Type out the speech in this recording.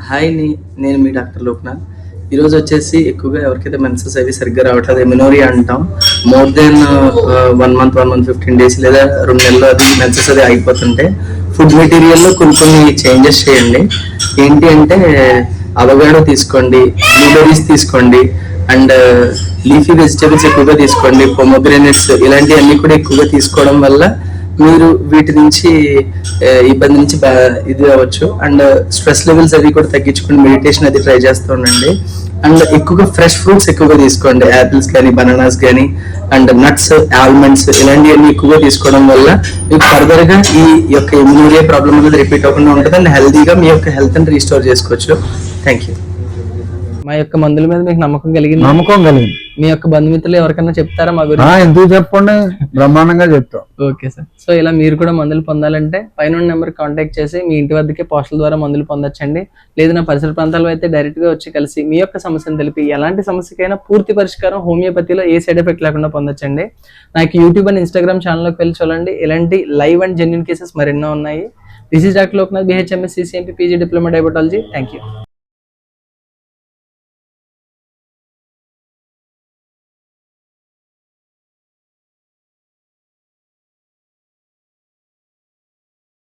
Hi నేను మీ doctor Loknath. ఈరోజు వచ్చేసి ఎక్కువగా ఎవరికైతే మెన్సెస్ అవి సరిగ్గా రావట్లేదు, ఎమినోరియా అంటాం. మోర్ దెన్ 1 month 15 days లేదా 2 నెలలు అది మెన్సెస్ అది అయిపోతుంటే ఫుడ్ మెటీరియల్లో కొన్ని చేంజెస్ చేయండి. ఏంటి అంటే అవగాడో తీసుకోండి, బ్లూబెర్రీస్ తీసుకోండి, అండ్ లీఫీ వెజిటేబుల్స్ ఎక్కువగా తీసుకోండి, పొమోగ్రెనేట్స్ ఇలాంటివన్నీ కూడా ఎక్కువగా తీసుకోవడం వల్ల మీరు వీటి నుంచి ఇబ్బంది నుంచి ఇది అవ్వచ్చు. అండ్ స్ట్రెస్ లెవెల్స్ అవి కూడా తగ్గించుకుని మెడిటేషన్ అది ట్రై చేస్తూ ఉండండి. అండ్ ఎక్కువగా ఫ్రెష్ ఫ్రూట్స్ ఎక్కువగా తీసుకోండి, యాపిల్స్ కానీ బనానాస్ కానీ అండ్ నట్స్, ఆల్మండ్స్ ఇలాంటివన్నీ ఎక్కువగా తీసుకోవడం వల్ల మీకు ఫర్దర్ గా ఈ యొక్క ఇమ్యూనియా ప్రాబ్లమ్ అనేది రిపీట్ అవ్వకుండా ఉంటుంది అండ్ హెల్తీగా మీ యొక్క హెల్త్ ని రీస్టోర్ చేసుకోవచ్చు. Thank you. మా యొక్క మందుల మీద మీకు నమ్మకం కలిగింది? మీ యొక్క బంధుమిత్రులు ఎవరికైనా చెప్తారా మా గురించి? ఎందుకు చెప్పండి, బ్రహ్మాండంగా చెప్తాం. Okay sir. సో ఇలా మీరు కూడా మందులు పొందాలంటే పైన నెంబర్ కాంటాక్ట్ చేసి మీ ఇంటి వద్దకే పోస్టల్ ద్వారా మందులు పొందొచ్చండి. లేదు నా పరిసర ప్రాంతాల్లో అయితే డైరెక్ట్ గా వచ్చి కలిసి మీ యొక్క సమస్యను తెలిపి ఎలాంటి సమస్యకైనా పూర్తి పరిష్కారం హోమియోపతిలో ఏ సైడ్ ఎఫెక్ట్ లేకుండా పొందొచ్చండి. నాకు యూట్యూబ్ అండ్ ఇన్స్టాగ్రామ్ ఛానల్లోకి వెళ్ళి చూడండి, ఇలాంటి లైవ్ అండ్ జెన్యూన్ కేసెస్ మరెన్నో ఉన్నాయి. This is doctor Loknath, BHMS CCMP PG diploma diabetology. Thank you.